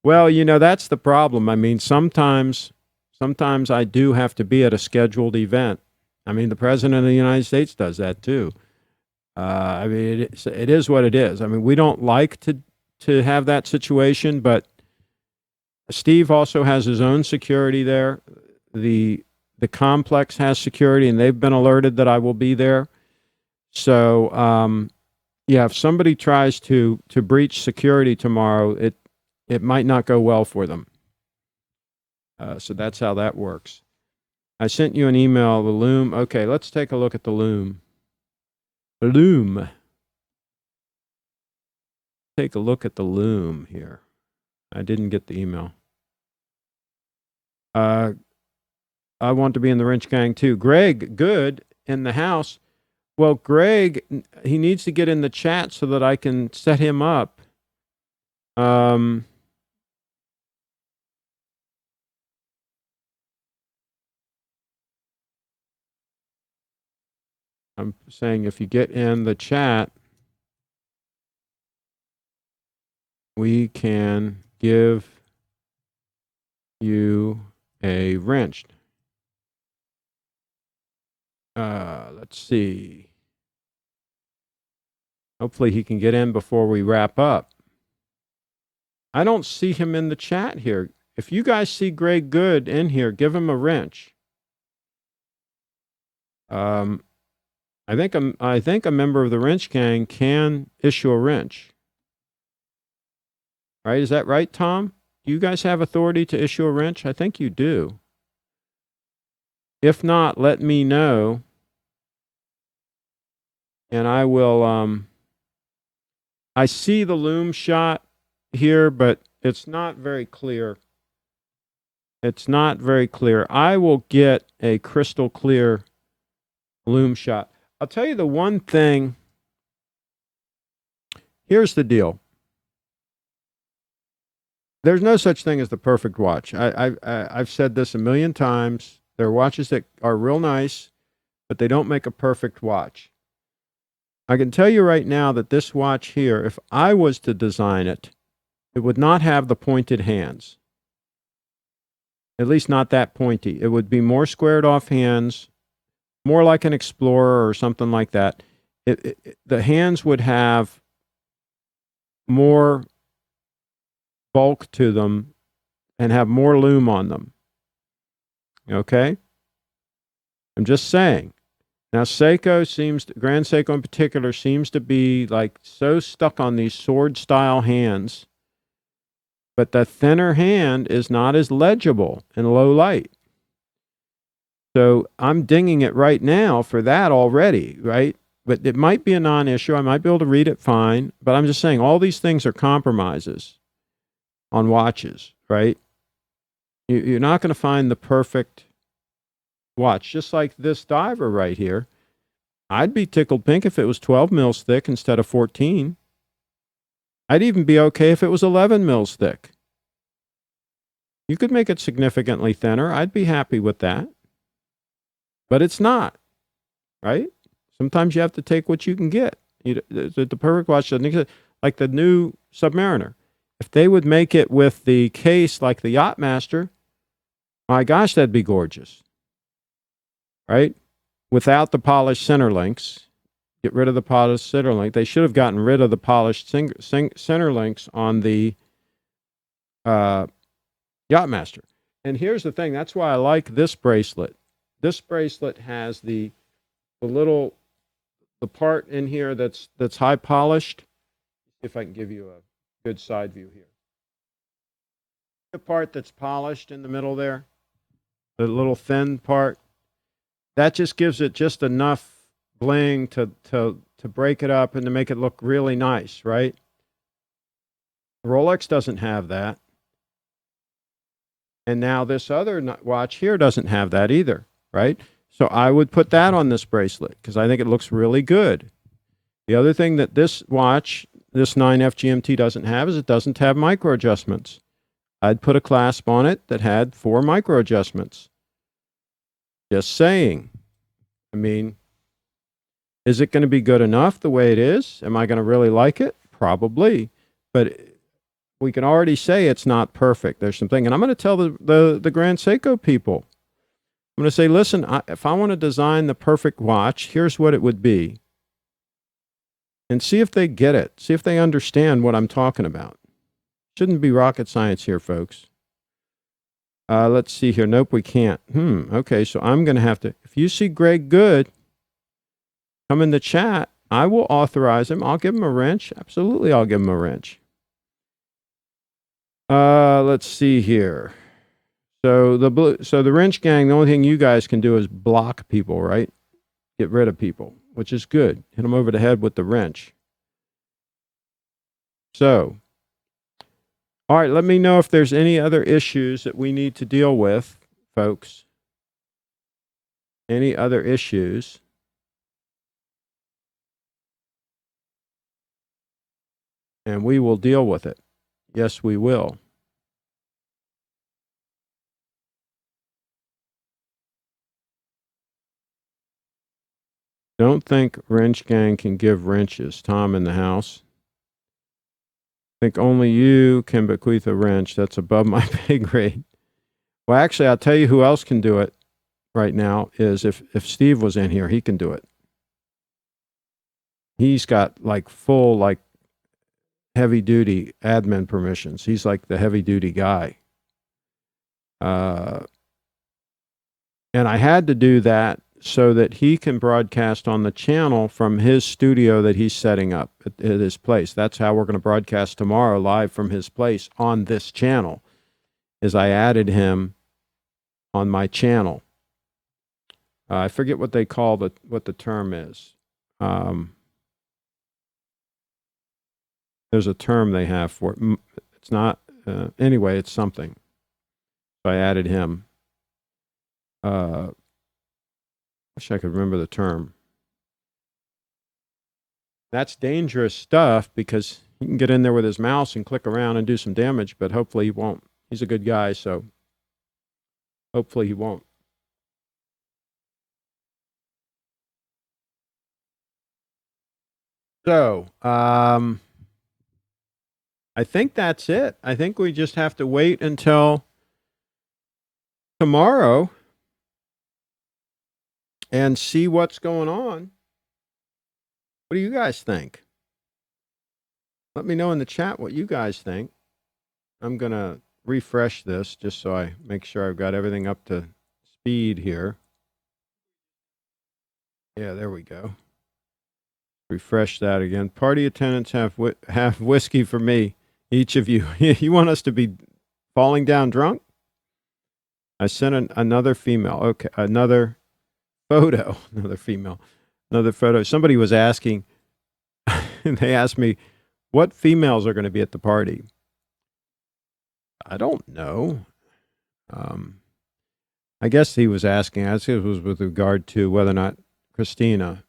Well, you know, that's the problem. I mean, sometimes I do have to be at a scheduled event. I mean, the President of the United States does that too. I mean, it is what it is. I mean, we don't like to have that situation, but Steve also has his own security there. The complex has security, and they've been alerted that I will be there. So, yeah, if somebody tries to breach security tomorrow, it might not go well for them. So that's how that works. I sent you an email, the loom. Okay, let's take a look at the loom. The loom. Take a look at the loom here. I didn't get the email. I want to be in the wrench gang too. Greg, good, in the house. Well, Greg, he needs to get in the chat so that I can set him up. I'm saying if you get in the chat, we can give you a wrench. Let's see. Hopefully he can get in before we wrap up. I don't see him in the chat here. If you guys see Greg Good in here, give him a wrench. I think a member of the wrench gang can issue a wrench. Right? Is that right, Tom? Do you guys have authority to issue a wrench? I think you do. If not, let me know. And I will, I see the loom shot here, but it's not very clear. It's not very clear. I will get a crystal clear loom shot. I'll tell you the one thing. Here's the deal. There's no such thing as the perfect watch. I've said this a million times. There are watches that are real nice, but they don't make a perfect watch. I can tell you right now that this watch here, if I was to design it, it would not have the pointed hands. At least not that pointy. It would be more squared off hands, more like an Explorer or something like that. The hands would have more bulk to them and have more loom on them. Okay? I'm just saying. Now, Seiko Grand Seiko in particular, seems to be like so stuck on these sword-style hands, but the thinner hand is not as legible in low light. So I'm dinging it right now for that already, right? But it might be a non-issue. I might be able to read it fine, but I'm just saying all these things are compromises on watches, right? You're not going to find the perfect watch. Just like this diver right here, I'd be tickled pink if it was 12 mils thick instead of 14. I'd even be okay if it was 11 mils thick. You could make it significantly thinner. I'd be happy with that. But it's not, right? Sometimes you have to take what you can get. The perfect watch doesn't exist. Like the new Submariner. If they would make it with the case like the Yachtmaster, my gosh, that'd be gorgeous. Right? Without the polished center links. Get rid of the polished center link. They should have gotten rid of the polished center links on the Yachtmaster. And here's the thing. That's why I like this bracelet. This bracelet has the part in here that's high polished. If I can give you a good side view here. The part that's polished in the middle there, the little thin part, that just gives it just enough bling to break it up and to make it look really nice, right? Rolex doesn't have that. And now this other watch here doesn't have that either, right? So I would put that on this bracelet because I think it looks really good. The other thing that this watch, this 9F GMT doesn't have is it doesn't have micro adjustments. I'd put a clasp on it that had 4 micro adjustments. Just saying. I mean, is it going to be good enough the way it is? Am I going to really like it? Probably. But we can already say it's not perfect. There's something. And I'm going to tell the Grand Seiko people. I'm going to say, listen, if I want to design the perfect watch, here's what it would be. And see if they get it. See if they understand what I'm talking about. Shouldn't be rocket science here, folks. Let's see here. Nope, we can't. Okay, so I'm going to have to, if you see Greg Good come in the chat, I will authorize him. I'll give him a wrench. Absolutely, I'll give him a wrench. Let's see here. So the wrench gang, the only thing you guys can do is block people, right? Get rid of people, which is good. Hit them over the head with the wrench. So, all right, let me know if there's any other issues that we need to deal with, folks. Any other issues? And we will deal with it. Yes, we will. Don't think wrench gang can give wrenches. Tom in the house. Think only you can bequeath a wrench. That's above my pay grade. Well, actually, I'll tell you who else can do it right now is if Steve was in here, he can do it. He's got like full, like heavy duty admin permissions. He's like the heavy duty guy. And I had to do that so that he can broadcast on the channel from his studio that he's setting up at his place. That's how we're going to broadcast tomorrow live from his place on this channel, is I added him on my channel. I forget what they call what the term is. There's a term they have for it. It's not, anyway, it's something. So I added him. Wish I could remember the term. That's dangerous stuff because he can get in there with his mouse and click around and do some damage, but hopefully he won't. He's a good guy, so hopefully he won't. So, I think that's it. I think we just have to wait until tomorrow and see what's going on. What do you guys think? Let me know in the chat what you guys think. I'm going to refresh this just so I make sure I've got everything up to speed here. Yeah, there we go. Refresh that again. Party attendants have whiskey for me, each of you. You want us to be falling down drunk? I sent another female. Okay, another photo. Another female. Another photo. Somebody was asking, they asked me, what females are going to be at the party? I don't know. I guess he was asking, I guess it was with regard to whether or not Christina,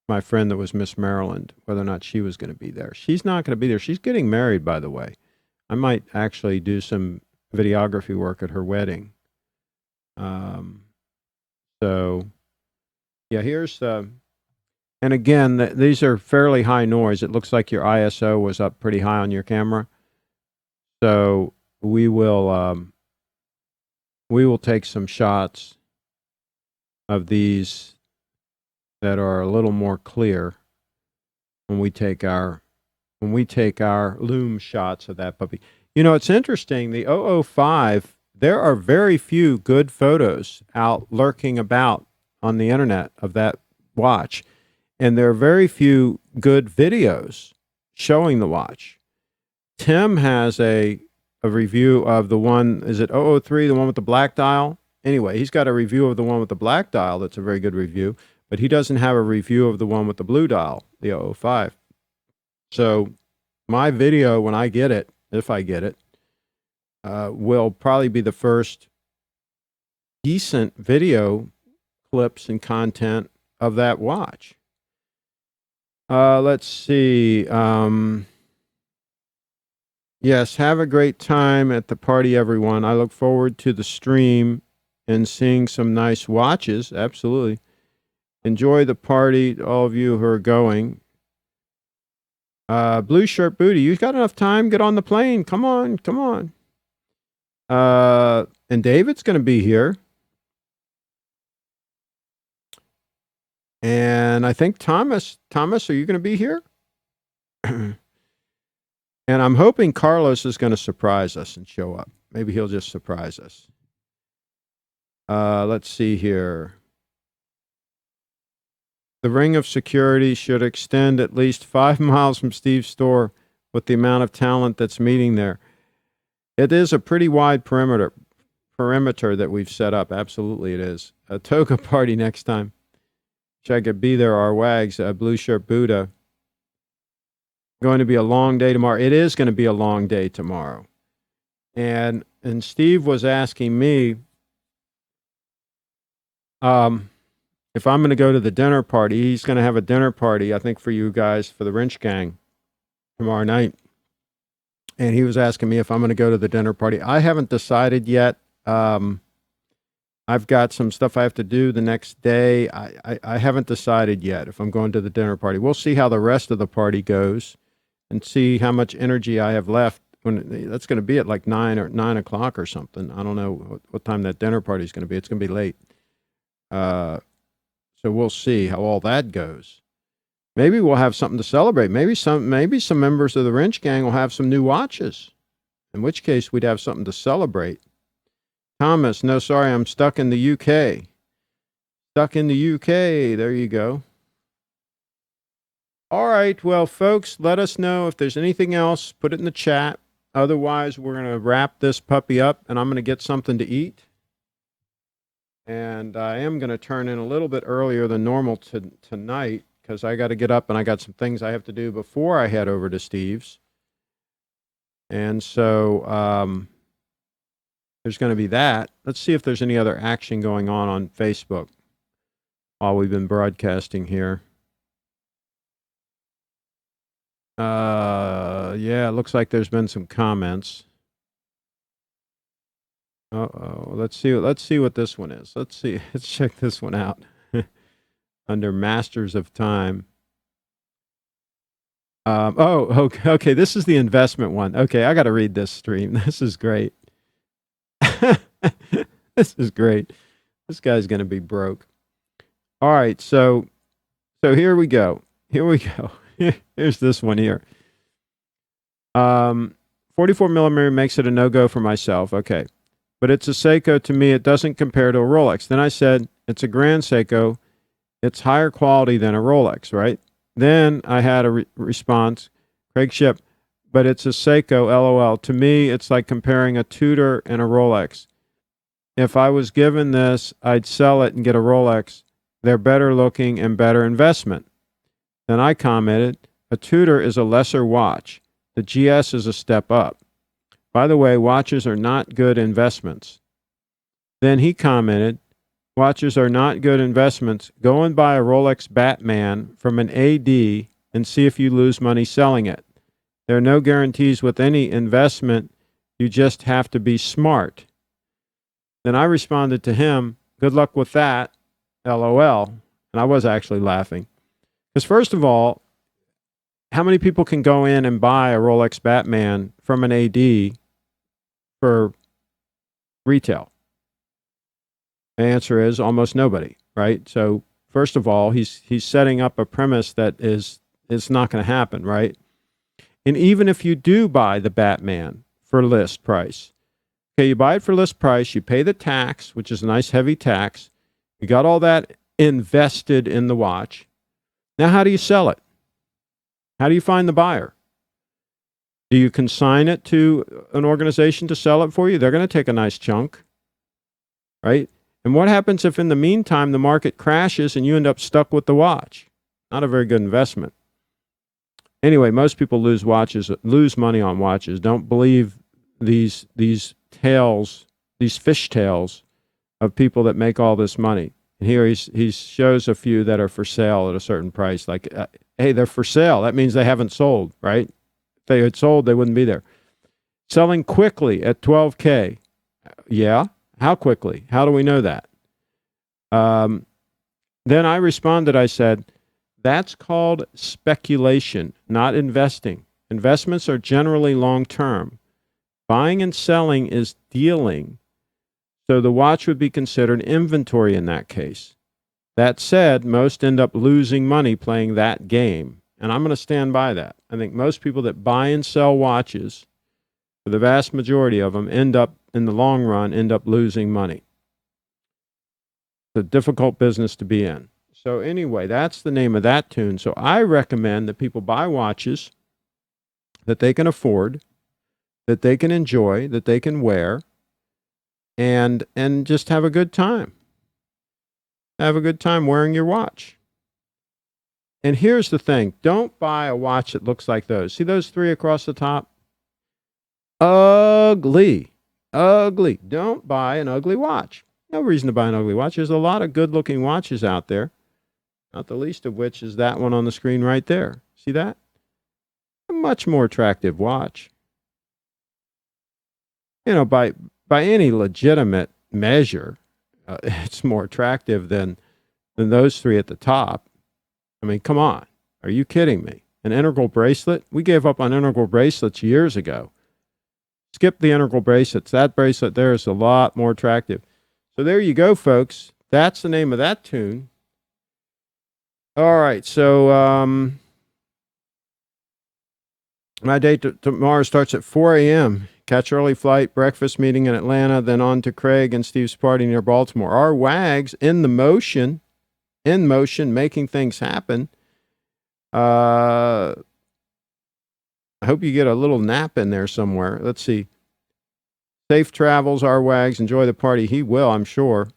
my friend that was Miss Maryland, whether or not she was going to be there. She's not going to be there. She's getting married, by the way. I might actually do some videography work at her wedding. So, yeah, here's and again, these are fairly high noise. It looks like your ISO was up pretty high on your camera. So we will take some shots of these that are a little more clear when we take our loom shots of that puppy. You know, it's interesting. The 005, there are very few good photos out lurking about on the internet of that watch. And there are very few good videos showing the watch. Tim has a review of the one, is it 003, the one with the black dial? Anyway, he's got a review of the one with the black dial that's a very good review, but he doesn't have a review of the one with the blue dial, the 005. So my video, when I get it, if I get it, will probably be the first decent video clips and content of that watch. Let's see. Yes, have a great time at the party, everyone. I look forward to the stream and seeing some nice watches. Absolutely. Enjoy the party, all of you who are going. Blue Shirt Booty, you got enough time? Get on the plane. Come on, come on. And David's going to be here. And I think Thomas, are you going to be here? And I'm hoping Carlos is going to surprise us and show up. Maybe he'll just surprise us. Let's see here. The ring of security should extend at least 5 miles from Steve's store with the amount of talent that's meeting there. It is a pretty wide perimeter that we've set up. Absolutely it is. A toga party next time. Wish I could be there, our wags. Blue Shirt Buddha. Going to be a long day tomorrow. It is going to be a long day tomorrow. And Steve was asking me if I'm going to go to the dinner party. He's going to have a dinner party, I think, for you guys, for the Wrench Gang tomorrow night. And he was asking me if I'm going to go to the dinner party. I haven't decided yet. I've got some stuff I have to do the next day. I haven't decided yet if I'm going to the dinner party. We'll see how the rest of the party goes and see how much energy I have left. That's going to be at like 9 o'clock or something. I don't know what time that dinner party is going to be. It's going to be late. So we'll see how all that goes. Maybe we'll have something to celebrate. Maybe some members of the Wrench Gang will have some new watches, in which case we'd have something to celebrate. Thomas, no, sorry, I'm stuck in the UK. Stuck in the UK. There you go. All right, well, folks, let us know if there's anything else. Put it in the chat. Otherwise, we're going to wrap this puppy up, and I'm going to get something to eat. And I am going to turn in a little bit earlier than normal tonight because I got to get up and I got some things I have to do before I head over to Steve's. And so there's going to be that. Let's see if there's any other action going on Facebook while we've been broadcasting here. Yeah, it looks like there's been some comments. Uh-oh, let's see what this one is. Let's check this one out. Under Masters of Time. Okay, this is the investment one. Okay, I got to read this stream. This is great. This is great. This guy's going to be broke. All right, so here we go. Here's this one here. 44 millimeter makes it a no-go for myself. Okay. But it's a Seiko. To me, it doesn't compare to a Rolex. Then I said, it's a Grand Seiko. It's higher quality than a Rolex, right? Then I had a response, CraigShip, but it's a Seiko, LOL. To me, it's like comparing a Tudor and a Rolex. If I was given this, I'd sell it and get a Rolex. They're better looking and better investment. Then I commented, a Tudor is a lesser watch. The GS is a step up. By the way, watches are not good investments. Then he commented, watches are not good investments. Go and buy a Rolex Batman from an AD and see if you lose money selling it. There are no guarantees with any investment. You just have to be smart. Then I responded to him, good luck with that, LOL. And I was actually laughing. Because first of all, how many people can go in and buy a Rolex Batman from an AD for retail? The answer is almost nobody, right? So first of all, he's setting up a premise that it's not going to happen, right? And even if you do buy the Batman for list price, okay, you buy it for list price, you pay the tax, which is a nice heavy tax, you got all that invested in the watch. Now, how do you sell it? How do you find the buyer? Do you consign it to an organization to sell it for you? They're going to take a nice chunk, right? And what happens if in the meantime the market crashes and you end up stuck with the watch? Not a very good investment. Anyway, most people lose money on watches. Don't believe these tales, these fish tales of people that make all this money. And here he shows a few that are for sale at a certain price. Like, hey, they're for sale. That means they haven't sold, right? If they had sold, they wouldn't be there. Selling quickly at 12K. Yeah? How quickly? How do we know that? Then I responded, I said, that's called speculation, not investing. Investments are generally long-term. Buying and selling is dealing. So the watch would be considered inventory in that case. That said, most end up losing money playing that game. And I'm going to stand by that. I think most people that buy and sell watches, for the vast majority of them, in the long run, end up losing money. It's a difficult business to be in. So anyway, that's the name of that tune. So I recommend that people buy watches that they can afford, that they can enjoy, that they can wear, and just have a good time. Have a good time wearing your watch. And here's the thing. Don't buy a watch that looks like those. See those 3 across the top? Ugly. Ugly. Don't buy an ugly watch. No reason to buy an ugly watch. There's a lot of good-looking watches out there. Not the least of which is that one on the screen right there. See that? A much more attractive watch. You know, by any legitimate measure, it's more attractive than those 3 at the top. I mean, come on. Are you kidding me? An integral bracelet? We gave up on integral bracelets years ago. Skip the integral bracelets. That bracelet there is a lot more attractive. So there you go, folks. That's the name of that tune. All right, so my day tomorrow starts at 4 a.m. Catch early flight, breakfast meeting in Atlanta, then on to Craig and Steve's party near Baltimore. Our WAGs in motion, making things happen. I hope you get a little nap in there somewhere. Let's see. Safe travels, our WAGs. Enjoy the party. He will, I'm sure.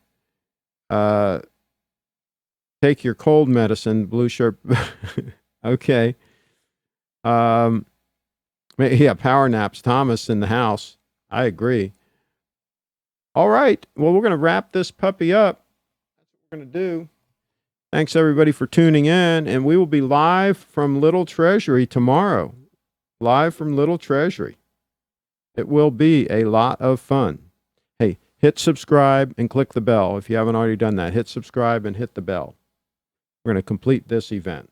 Take your cold medicine, blue shirt. Okay. Yeah, power naps. Thomas in the house. I agree. All right. Well, we're going to wrap this puppy up. That's what we're going to do. Thanks, everybody, for tuning in. And we will be live from Little Treasury tomorrow. Live from Little Treasury. It will be a lot of fun. Hey, hit subscribe and click the bell if you haven't already done that. Hit subscribe and hit the bell. We're going to complete this event.